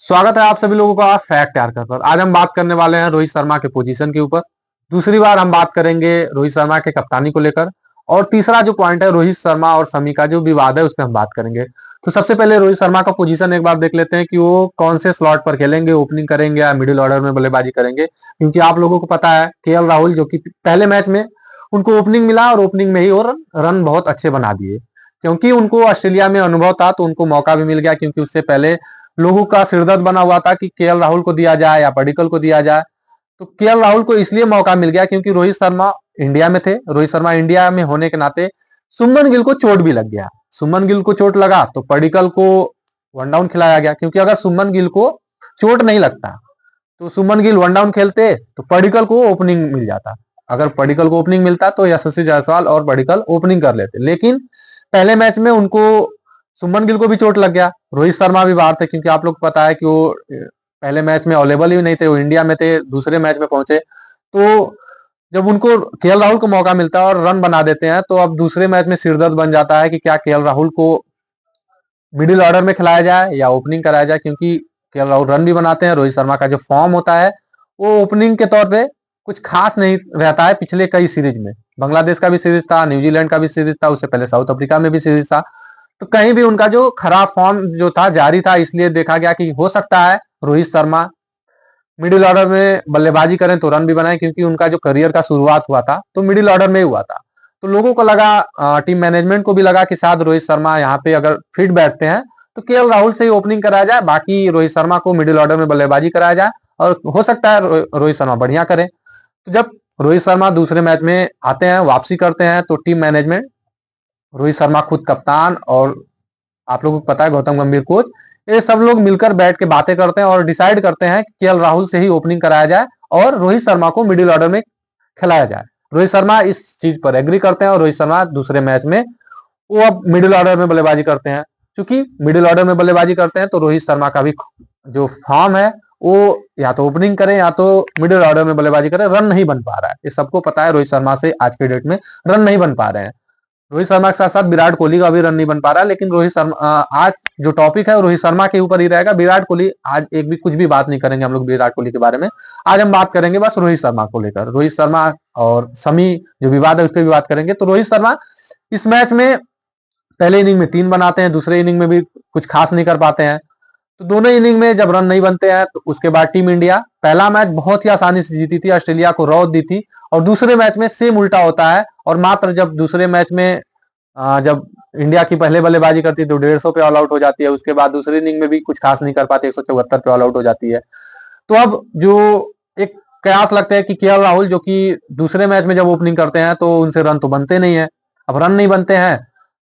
स्वागत है आप सभी लोगों का फैक्ट यार्कर पर। आज हम बात करने वाले हैं रोहित शर्मा के पोजीशन के ऊपर। दूसरी बार हम बात करेंगे रोहित शर्मा के कप्तानी को लेकर। और तीसरा जो पॉइंट है रोहित शर्मा और शमी का जो विवाद है उस पर हम बात करेंगे। तो सबसे पहले रोहित शर्मा का पोजीशन एक बार देख लेते हैं कि वो कौन से स्लॉट पर खेलेंगे, ओपनिंग करेंगे या मिडिल ऑर्डर में बल्लेबाजी करेंगे। क्योंकि आप लोगों को पता है केएल राहुल जो कि पहले मैच में उनको ओपनिंग मिला और ओपनिंग में ही और रन बहुत अच्छे बना दिए। क्योंकि उनको ऑस्ट्रेलिया में अनुभव था तो उनको मौका भी मिल गया, क्योंकि उससे पहले लोगों का सिरदर्द बना हुआ था कि केएल राहुल को दिया जाए या पडिक्कल को दिया जाए। तो केएल राहुल को इसलिए मौका मिल गया क्योंकि रोहित शर्मा इंडिया में थे। रोहित शर्मा इंडिया में होने के नाते सुमन गिल को चोट भी लग गया। सुमन गिल को चोट लगा तो पडिक्कल को वन डाउन खिलाया गया, क्योंकि अगर सुमन गिल को चोट नहीं लगता तो सुमन गिल वन डाउन खेलते तो पडिक्कल को ओपनिंग मिल जाता। अगर पडिक्कल को ओपनिंग मिलता तो यशस्वी जायसवाल और पडिक्कल ओपनिंग कर लेते, लेकिन पहले मैच में उनको सुमन गिल को भी चोट लग गया। रोहित शर्मा भी बाहर थे, क्योंकि आप लोग को पता है कि वो पहले मैच में अवेलेबल ही नहीं थे, वो इंडिया में थे, दूसरे मैच में पहुंचे। तो जब उनको केएल राहुल को मौका मिलता है और रन बना देते हैं तो अब दूसरे मैच में सिरदर्द बन जाता है कि क्या केएल राहुल को मिडिल ऑर्डर में खिलाया जाए या ओपनिंग कराया जाए। क्योंकि केएल राहुल रन भी बनाते हैं, रोहित शर्मा का जो फॉर्म होता है वो ओपनिंग के तौर पे कुछ खास नहीं रहता है। पिछले कई सीरीज में बांग्लादेश का भी सीरीज था, न्यूजीलैंड का भी सीरीज था, उससे पहले साउथ अफ्रीका में भी सीरीज था। तो कहीं भी उनका जो खराब फॉर्म जो था जारी था, इसलिए देखा गया कि हो सकता है रोहित शर्मा मिडिल ऑर्डर में बल्लेबाजी करें तो रन भी बनाए, क्योंकि उनका जो करियर का शुरुआत हुआ था तो मिडिल ऑर्डर में ही हुआ था। तो लोगों को लगा, टीम मैनेजमेंट को भी लगा कि शायद रोहित शर्मा यहाँ पे अगर फिट बैठते हैं तो केएल राहुल से ही ओपनिंग कराया जाए, बाकी रोहित शर्मा को मिडिल ऑर्डर में बल्लेबाजी कराया जाए और हो सकता है रोहित शर्मा बढ़िया करें। तो जब रोहित शर्मा दूसरे मैच में आते हैं, वापसी करते हैं, तो टीम मैनेजमेंट, रोहित शर्मा खुद कप्तान और आप लोगों को पता है गौतम गंभीर कोच, ये सब लोग मिलकर बैठ के बातें करते हैं और डिसाइड करते हैं कि केएल राहुल से ही ओपनिंग कराया जाए और रोहित शर्मा को मिडिल ऑर्डर में खिलाया जाए। रोहित शर्मा इस चीज पर एग्री करते हैं और रोहित शर्मा दूसरे मैच में वो अब मिडिल ऑर्डर में बल्लेबाजी करते हैं। क्योंकि मिडिल ऑर्डर में बल्लेबाजी करते हैं तो रोहित शर्मा का भी जो फॉर्म है वो या तो ओपनिंग करें या तो मिडिल ऑर्डर में बल्लेबाजी करें, रन नहीं बन पा रहा है। ये सबको पता है, रोहित शर्मा से आज के डेट में रन नहीं बन पा रहे हैं। रोहित शर्मा के साथ साथ विराट कोहली का भी रन नहीं बन पा रहा है। लेकिन रोहित शर्मा आज जो टॉपिक है वो रोहित शर्मा के ऊपर ही रहेगा। विराट कोहली आज एक भी कुछ भी बात नहीं करेंगे हम लोग विराट कोहली के बारे में। आज हम बात करेंगे बस रोहित शर्मा को लेकर। रोहित शर्मा और शमी जो विवाद है उस पर भी बात करेंगे। तो रोहित शर्मा इस मैच में पहले इनिंग में 3 बनाते हैं, दूसरे इनिंग में भी कुछ खास नहीं कर पाते हैं। तो दोनों इनिंग में जब रन नहीं बनते हैं तो उसके बाद टीम इंडिया पहला मैच बहुत ही आसानी से जीती थी, ऑस्ट्रेलिया को रौंद दी थी। और दूसरे मैच में सेम उल्टा होता है और मात्र जब दूसरे मैच में जब इंडिया की पहले बल्लेबाजी करती है तो 150 पे ऑल आउट हो जाती है। उसके बाद दूसरी इनिंग में भी कुछ खास नहीं कर पाती, 174 पे ऑल आउट हो जाती है। तो अब जो एक कयास लगता है कि केएल राहुल जो कि दूसरे मैच में जब ओपनिंग करते हैं तो उनसे रन तो बनते नहीं है। अब रन नहीं बनते हैं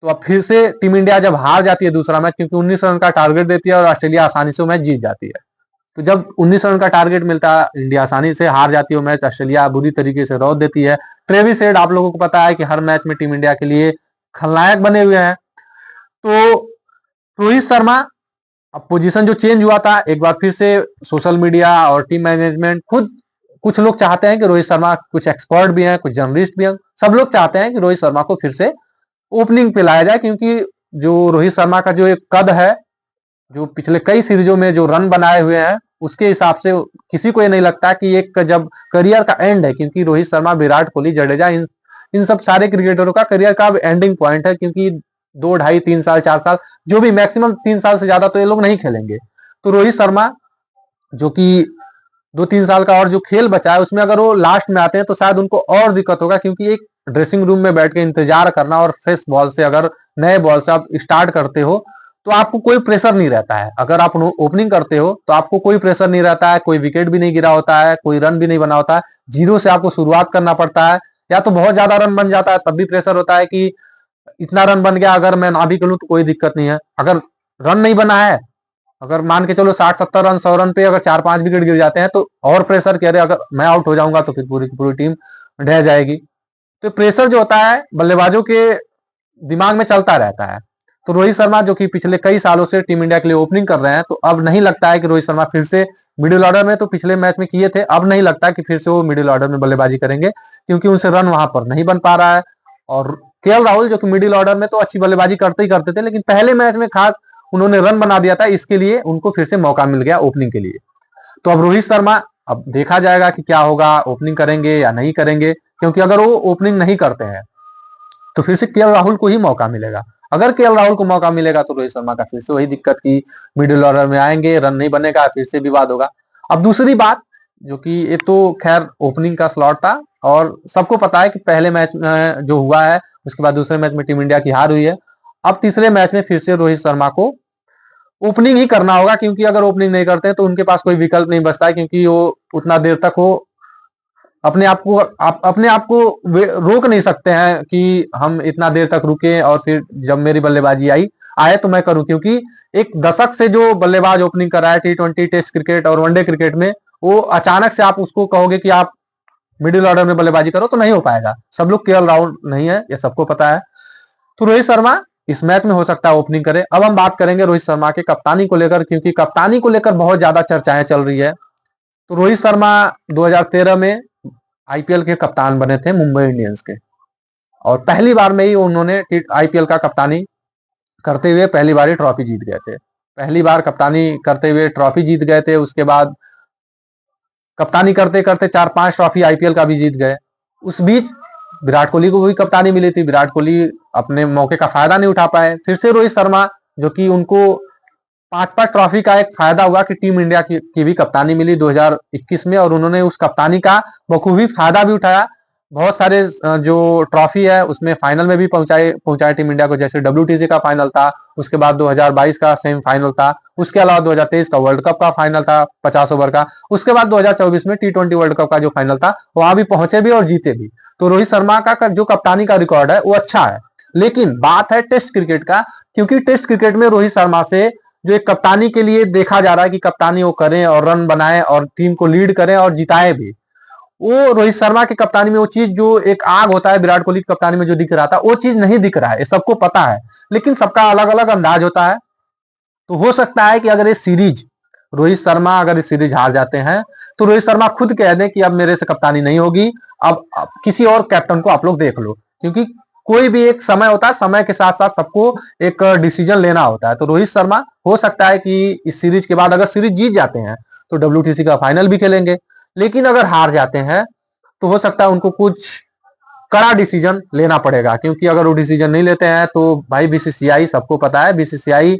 तो अब फिर से टीम इंडिया जब हार जाती है दूसरा मैच, क्योंकि 19 रन का टारगेट देती है और ऑस्ट्रेलिया आसानी से वो मैच जीत जाती है। तो जब 19 रन का टारगेट मिलता है, इंडिया आसानी से हार जाती है वो मैच, ऑस्ट्रेलिया बुरी तरीके से रौंद देती है। ट्रेविस हेड आप लोगों को पता है कि हर मैच में टीम इंडिया के लिए खलनायक बने हुए हैं। तो रोहित शर्मा अब पोजीशन जो चेंज हुआ था, एक बार फिर से सोशल मीडिया और टीम मैनेजमेंट खुद, कुछ लोग चाहते हैं कि रोहित शर्मा, कुछ एक्सपर्ट भी हैं, कुछ जर्नलिस्ट भी हैं, सब लोग चाहते हैं कि रोहित शर्मा को फिर से ओपनिंग पे लाया जाए। क्योंकि जो रोहित शर्मा का जो एक कद है, जो पिछले कई सीरीजों में जो रन बनाए हुए हैं, उसके हिसाब से किसी को ये नहीं लगता कि एक जब करियर का एंड है, क्योंकि रोहित शर्मा, विराट कोहली, जडेजा, इन सब सारे क्रिकेटरों का करियर का एंडिंग पॉइंट है। क्योंकि 2, ढाई, 3 साल, 4 साल, जो भी मैक्सिमम 3 साल से ज्यादा तो ये लोग नहीं खेलेंगे। तो रोहित शर्मा जो कि 2-3 साल का और जो खेल बचा है उसमें अगर वो लास्ट में आते हैं तो शायद उनको और दिक्कत होगा। क्योंकि एक ड्रेसिंग रूम में बैठ के इंतजार करना और फ्रेश बॉल से, अगर नए बॉल से आप स्टार्ट करते हो तो आपको कोई प्रेशर नहीं रहता है। अगर आप ओपनिंग करते हो तो आपको कोई प्रेशर नहीं रहता है, कोई विकेट भी नहीं गिरा होता है, कोई रन भी नहीं बना होता है, जीरो से आपको शुरुआत करना पड़ता है। या तो बहुत ज्यादा रन बन जाता है तब भी प्रेशर होता है कि इतना रन बन गया, अगर मैं ना भी करूं तो कोई दिक्कत नहीं है। अगर रन नहीं बना है, अगर मान के चलो 60-70 रन, 100 रन पे अगर 4-5 विकेट गिर जाते हैं तो और प्रेशर कह रहे, अगर मैं आउट हो जाऊंगा तो फिर पूरी की पूरी टीम ढह जाएगी। तो प्रेशर जो होता है बल्लेबाजों के दिमाग में चलता रहता है। तो रोहित शर्मा जो कि पिछले कई सालों से टीम इंडिया के लिए ओपनिंग कर रहे हैं, तो अब नहीं लगता है कि रोहित शर्मा फिर से मिडिल ऑर्डर में, तो पिछले मैच में किए थे, अब नहीं लगता कि फिर से वो मिडिल ऑर्डर में बल्लेबाजी करेंगे, क्योंकि उनसे रन वहां पर नहीं बन पा रहा है। और केएल राहुल जो कि मिडिल ऑर्डर में तो अच्छी बल्लेबाजी करते ही करते थे, लेकिन पहले मैच में खास उन्होंने रन बना दिया था, इसके लिए उनको फिर से मौका मिल गया ओपनिंग के लिए। तो अब रोहित शर्मा, अब देखा जाएगा कि क्या होगा, ओपनिंग करेंगे या नहीं करेंगे, क्योंकि अगर वो ओपनिंग नहीं करते हैं तो फिर से केएल राहुल को ही मौका मिलेगा। अगर केएल राहुल को मौका मिलेगा तो रोहित शर्मा का फिर से वही दिक्कत की मिडिल ऑर्डर में आएंगे, रन नहीं बनेगा, फिर से विवाद होगा। अब दूसरी बात, जो कि ये तो खैर ओपनिंग का स्लॉट था और सबको पता है कि पहले मैच में जो हुआ है उसके बाद दूसरे मैच में टीम इंडिया की हार हुई है। अब तीसरे मैच में फिर से रोहित शर्मा को ओपनिंग ही करना होगा, क्योंकि अगर ओपनिंग नहीं करते तो उनके पास कोई विकल्प नहीं बचता है, क्योंकि वो उतना देर तक वो अपने आप को रोक नहीं सकते हैं कि हम इतना देर तक रुके और फिर जब मेरी बल्लेबाजी आए तो मैं करूं, क्योंकि एक दशक से जो बल्लेबाज ओपनिंग कर रहा है T20 टेस्ट क्रिकेट और वनडे क्रिकेट में, वो अचानक से आप उसको कहोगे कि आप मिडिल ऑर्डर में बल्लेबाजी करो तो नहीं हो पाएगा। सब लोग केएल राहुल नहीं है, ये सबको पता है। तो रोहित शर्मा इस मैच में हो सकता है ओपनिंग करे। अब हम बात करेंगे रोहित शर्मा के कप्तानी को लेकर, क्योंकि कप्तानी को लेकर बहुत ज्यादा चर्चाएं चल रही है। तो रोहित शर्मा 2013 में आईपीएल के कप्तान बने थे मुंबई इंडियंस के, और पहली बार में ही उन्होंने आईपीएल का कप्तानी करते हुए पहली बार ही ट्रॉफी जीत गए थे। पहली बार कप्तानी करते हुए ट्रॉफी जीत गए थे, उसके बाद कप्तानी करते करते 4-5 ट्रॉफी आईपीएल का भी जीत गए। उस बीच विराट कोहली को भी कप्तानी मिली थी, विराट कोहली अपने मौके का फायदा नहीं उठा पाए। फिर से रोहित शर्मा, जो कि उनको 5-5 ट्रॉफी का एक फायदा हुआ कि टीम इंडिया की भी कप्तानी मिली 2021 में, और उन्होंने उस कप्तानी का बखूबी फायदा भी उठाया। बहुत सारे जो ट्रॉफी है उसमें फाइनल में भी पहुंचाए टीम इंडिया को, जैसे WTC का फाइनल था, उसके बाद 2022 का सेमीफाइनल था, उसके अलावा 2023 का वर्ल्ड कप का फाइनल था 50 ओवर का, उसके बाद 2024 में T20 वर्ल्ड कप का जो फाइनल था वहां भी पहुंचे भी और जीते भी। तो रोहित शर्मा का जो कप्तानी का रिकॉर्ड है वो अच्छा है। लेकिन बात है टेस्ट क्रिकेट का, क्योंकि टेस्ट क्रिकेट में रोहित शर्मा से जो एक कप्तानी के लिए देखा जा रहा है कि कप्तानी वो करें और रन बनाए और टीम को लीड करें और जिताए भी, वो रोहित शर्मा की कप्तानी में वो चीज जो एक आग होता है विराट कोहली की कप्तानी में जो दिख रहा था वो चीज नहीं दिख रहा है, ये सबको पता है। लेकिन सबका अलग अलग अंदाज होता है। तो हो सकता है कि अगर ये सीरीज रोहित शर्मा अगर इस सीरीज हार जाते हैं तो रोहित शर्मा खुद कह दें कि अब मेरे से कप्तानी नहीं होगी, अब किसी और कैप्टन को आप लोग देख लो, क्योंकि कोई भी एक समय होता है, समय के साथ साथ सबको एक डिसीजन लेना होता है। तो रोहित शर्मा हो सकता है कि इस सीरीज के बाद अगर सीरीज जीत जाते हैं तो WTC का फाइनल भी खेलेंगे, लेकिन अगर हार जाते हैं तो हो सकता है उनको कुछ कड़ा डिसीजन लेना पड़ेगा, क्योंकि अगर वो डिसीजन नहीं लेते हैं तो भाई बीसीसीआई, सबको पता है बीसीसीआई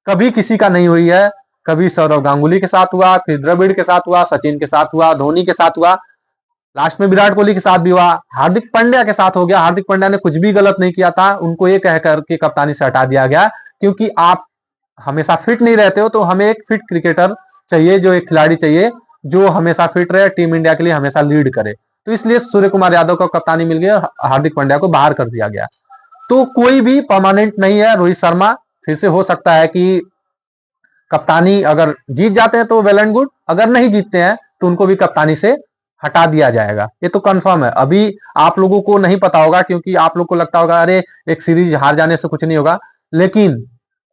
कभी किसी का नहीं हुई है। कभी सौरव गांगुली के साथ हुआ, फिर द्रविड़ के साथ हुआ, सचिन के साथ हुआ, धोनी के साथ हुआ, लास्ट में विराट कोहली के साथ भी हुआ, हार्दिक पांड्या के साथ हो गया। हार्दिक पांड्या ने कुछ भी गलत नहीं किया था, उनको ये कहकर के कप्तानी से हटा दिया गया क्योंकि आप हमेशा फिट नहीं रहते हो, तो हमें एक फिट क्रिकेटर चाहिए, जो एक खिलाड़ी चाहिए जो हमेशा फिट रहे, टीम इंडिया के लिए हमेशा लीड करे। तो इसलिए सूर्य कुमार यादव को कप्तानी मिल गई, हार्दिक पांड्या को बाहर कर दिया गया। तो कोई भी परमानेंट नहीं है। रोहित शर्मा फिर से हो सकता है कि कप्तानी अगर जीत जाते हैं तो वेल एंड गुड, अगर नहीं जीतते हैं तो उनको भी कप्तानी से हटा दिया जाएगा, ये तो कंफर्म है। अभी आप लोगों को नहीं पता होगा, क्योंकि आप लोग को लगता होगा अरे एक सीरीज हार जाने से कुछ नहीं होगा, लेकिन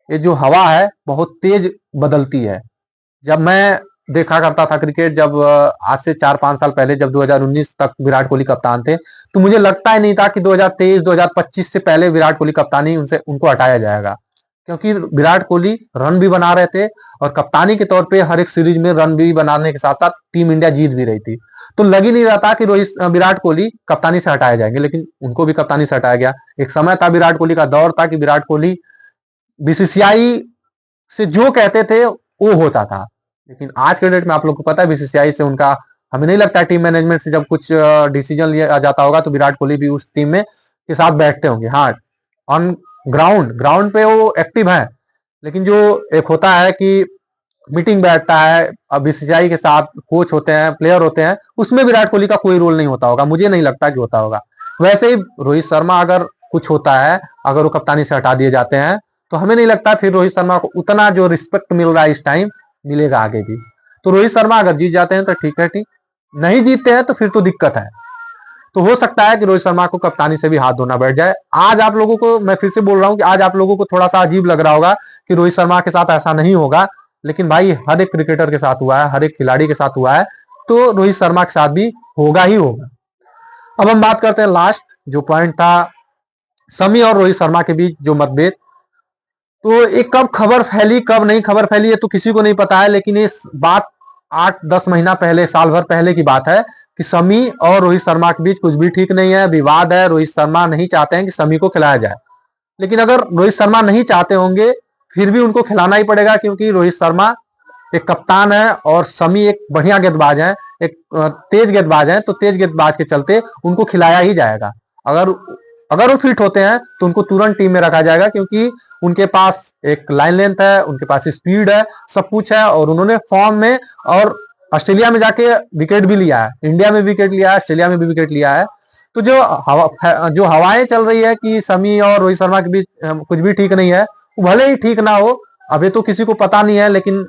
ये जो हवा है बहुत तेज बदलती है। जब मैं देखा करता था क्रिकेट, जब आज से 4-5 साल पहले, जब 2019 तक विराट कोहली कप्तान थे, तो मुझे लगता ही नहीं था कि 2023 2025 से पहले विराट कोहली कप्तानी उनको हटाया जाएगा, क्योंकि विराट कोहली रन भी बना रहे थे और कप्तानी के तौर पे हर एक सीरीज में रन भी बनाने के साथ साथ टीम इंडिया जीत भी रही थी। तो लग ही नहीं रहा था कि विराट कोहली कप्तानी से हटाए जाएंगे, लेकिन उनको भी कप्तानी से हटाया गया। एक समय था, विराट कोहली का दौर था कि विराट कोहली बीसीसीआई से जो कहते थे वो होता था। लेकिन आज के डेट में आप लोग को पता है बीसीसीआई से उनका, हमें नहीं लगता टीम मैनेजमेंट से जब कुछ डिसीजन लिया जाता होगा तो विराट कोहली भी उस टीम में के साथ बैठते होंगे। हाँ, ऑन ग्राउंड पे वो एक्टिव है, लेकिन जो एक होता है कि मीटिंग बैठता है बीसीसीआई के साथ, कोच होते हैं, प्लेयर होते हैं, उसमें विराट कोहली का कोई रोल नहीं होता होगा, मुझे नहीं लगता कि होता होगा। वैसे ही रोहित शर्मा अगर कुछ होता है, अगर वो कप्तानी से हटा दिए जाते हैं, तो हमें नहीं लगता फिर रोहित शर्मा को उतना जो रिस्पेक्ट मिल रहा है इस टाइम मिलेगा आगे भी। तो रोहित शर्मा अगर जीत जाते हैं तो ठीक है, ठीक नहीं जीतते हैं तो फिर तो दिक्कत है। तो हो सकता है कि रोहित शर्मा को कप्तानी से भी हाथ धोना बैठ जाए। आज आप लोगों को मैं फिर से बोल रहा हूं कि आज आप लोगों को थोड़ा सा अजीब लग रहा होगा कि रोहित शर्मा के साथ ऐसा नहीं होगा, लेकिन भाई हर एक क्रिकेटर के साथ हुआ है, हर एक खिलाड़ी के साथ हुआ है, तो रोहित शर्मा के साथ भी होगा ही होगा। अब हम बात करते हैं लास्ट जो पॉइंट था, शमी और रोहित शर्मा के बीच जो मतभेद। तो ये कब खबर फैली कब नहीं खबर फैली ये तो किसी को नहीं पता है, लेकिन ये बात 8-10 महीना पहले, साल भर पहले की बात है कि शमी और रोहित शर्मा के बीच कुछ भी ठीक नहीं है, विवाद है। रोहित शर्मा नहीं चाहते हैं कि शमी को खिलाया जाए, लेकिन अगर रोहित शर्मा नहीं चाहते होंगे फिर भी उनको खिलाना ही पड़ेगा, क्योंकि रोहित शर्मा एक कप्तान है और शमी एक बढ़िया गेंदबाज है, एक तेज गेंदबाज है, तो तेज गेंदबाज के चलते उनको खिलाया ही जाएगा। अगर अगर वो फिट होते हैं तो उनको तुरंत टीम में रखा जाएगा, क्योंकि उनके पास एक लाइन लेंथ है, उनके पास स्पीड है, सब कुछ है, और उन्होंने फॉर्म में और ऑस्ट्रेलिया में जाके विकेट भी लिया है, इंडिया में विकेट लिया है, ऑस्ट्रेलिया में भी विकेट लिया है। तो जो हवाएं चल रही है कि शमी और रोहित शर्मा के बीच कुछ भी ठीक नहीं है, वो भले ही ठीक ना हो, अभी तो किसी को पता नहीं है, लेकिन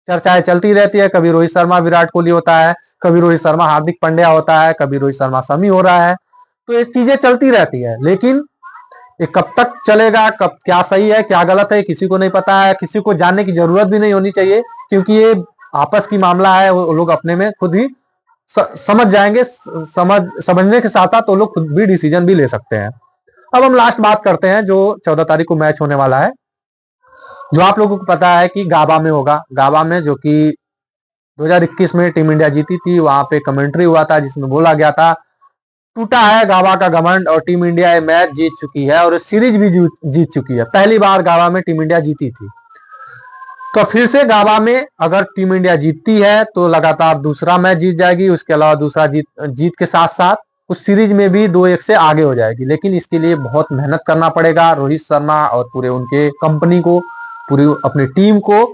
चर्चाएं चलती रहती है। कभी रोहित शर्मा विराट कोहली होता है, कभी रोहित शर्मा हार्दिक पांड्या होता है, कभी रोहित शर्मा शमी हो रहा है, तो ये चीजें चलती रहती है। लेकिन ये कब तक चलेगा, कब क्या सही है क्या गलत है किसी को नहीं पता है, किसी को जानने की जरूरत भी नहीं होनी चाहिए, क्योंकि ये आपस की मामला है, वो लोग अपने में खुद ही समझ जाएंगे। समझने के साथ साथ वो लोग खुद भी डिसीजन भी ले सकते हैं। अब हम लास्ट बात करते हैं, जो 14 तारीख को मैच होने वाला है, जो आप लोगों को पता है कि गाबा में होगा। गाबा में, जो कि 2021 में टीम इंडिया जीती थी, वहां पे कमेंट्री हुआ था जिसमें बोला गया था टूटा है गाबा का घमंड और टीम इंडिया ये मैच जीत चुकी है और सीरीज भी जीत चुकी है। पहली बार गाबा में टीम इंडिया जीती थी, तो फिर से गाबा में अगर टीम इंडिया जीतती है तो लगातार दूसरा मैच जीत जाएगी। उसके अलावा दूसरा जीत के साथ साथ उस सीरीज में भी 2-1 से आगे हो जाएगी। लेकिन इसके लिए बहुत मेहनत करना पड़ेगा रोहित शर्मा और पूरे उनके कंपनी को, पूरी अपनी टीम को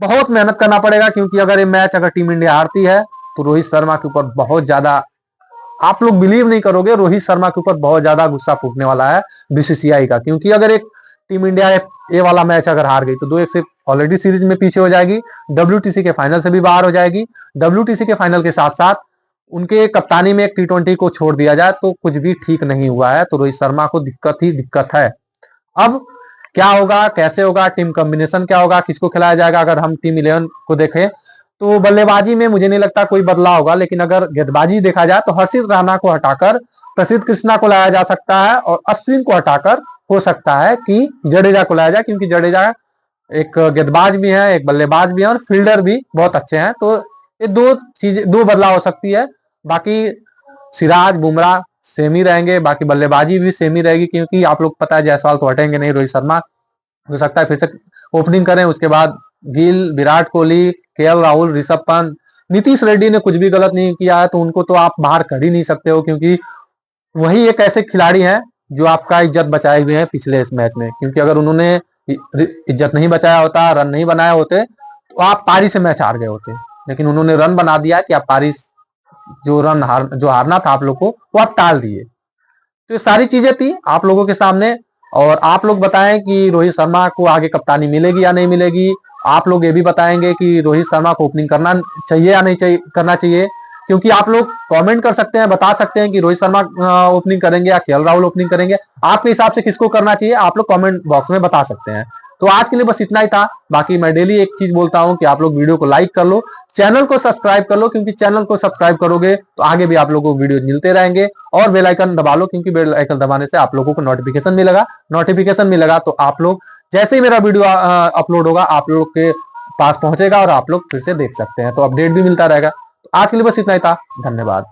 बहुत मेहनत करना पड़ेगा, क्योंकि अगर ये मैच अगर टीम इंडिया हारती है तो रोहित शर्मा के ऊपर बहुत ज्यादा, आप लोग बिलीव नहीं करोगे, रोहित शर्मा के ऊपर बहुत ज्यादा गुस्सा फूटने वाला है बीसीसीआई का। क्योंकि अगर एक टीम इंडिया ये वाला मैच अगर हार गई तो 2-1 से ऑलरेडी सीरीज में पीछे हो जाएगी, डब्ल्यूटीसी के फाइनल से भी बाहर हो जाएगी। डब्ल्यूटीसी के फाइनल के साथ साथ उनके कप्तानी में एक टी20 को छोड़ दिया जाए तो कुछ भी ठीक नहीं हुआ है। तो रोहित शर्मा को दिक्कत ही दिक्कत है। अब क्या होगा, कैसे होगा, टीम कॉम्बिनेशन क्या होगा, किसको खिलाया जाएगा। अगर हम टीम 11 को देखें तो बल्लेबाजी में मुझे नहीं लगता कोई बदलाव होगा, लेकिन अगर गेंदबाजी देखा जाए तो हर्षित राणा को हटाकर प्रसिद्ध कृष्णा को लाया जा सकता है, और अश्विन को हटाकर हो सकता है कि जडेजा को लाया जाए, क्योंकि जडेजा एक गेंदबाज भी है, एक बल्लेबाज भी है और फील्डर भी बहुत अच्छे हैं। तो ये दो बदलाव हो सकती है। बाकी सिराज बुमराह सेम ही रहेंगे, बाकी बल्लेबाजी भी सेम ही रहेगी, क्योंकि आप लोग पता है जायसवाल तो हटेंगे नहीं। रोहित शर्मा हो सकता है फिर से ओपनिंग करें, उसके बाद गिल, विराट कोहली, केएल राहुल, ऋषभ पंत, नीतीश रेड्डी ने कुछ भी गलत नहीं किया है तो उनको तो आप बाहर कर ही नहीं सकते हो, क्योंकि वही एक ऐसे खिलाड़ी हैं जो आपका इज्जत बचाए हुए हैं पिछले इस मैच में। क्योंकि अगर उन्होंने इज्जत नहीं बचाया होता, रन नहीं बनाए होते, तो आप पारी से मैच हार गए होते। लेकिन उन्होंने रन बना दिया कि आप पारी जो हारना था आप लोग को, वो आप टाल दिए। तो ये सारी चीजें थी आप लोगों के सामने, और आप लोग बताएं कि रोहित शर्मा को आगे कप्तानी मिलेगी या नहीं मिलेगी। आप लोग ये भी बताएंगे कि रोहित शर्मा को ओपनिंग करना चाहिए या नहीं चाहिए, करना चाहिए, क्योंकि आप लोग कमेंट कर सकते हैं, बता सकते हैं कि रोहित शर्मा ओपनिंग करेंगे या केएल राहुल ओपनिंग करेंगे। आपके हिसाब से किसको करना चाहिए आप लोग कमेंट बॉक्स में बता सकते हैं। तो आज के लिए बस इतना ही था। बाकी मैं डेली एक चीज बोलता हूं कि आप लोग वीडियो को लाइक कर लो, चैनल को सब्सक्राइब कर लो, क्योंकि चैनल को सब्सक्राइब करोगे तो आगे भी आप लोगों को वीडियो मिलते रहेंगे। और बेल आइकन दबा लो, क्योंकि बेल आइकन दबाने से आप लोगों को नोटिफिकेशन मिलेगा तो आप लोग जैसे ही मेरा वीडियो अपलोड होगा आप लोग के पास पहुंचेगा और आप लोग फिर से देख सकते हैं, तो अपडेट भी मिलता रहेगा। तो आज के लिए बस इतना ही था। धन्यवाद।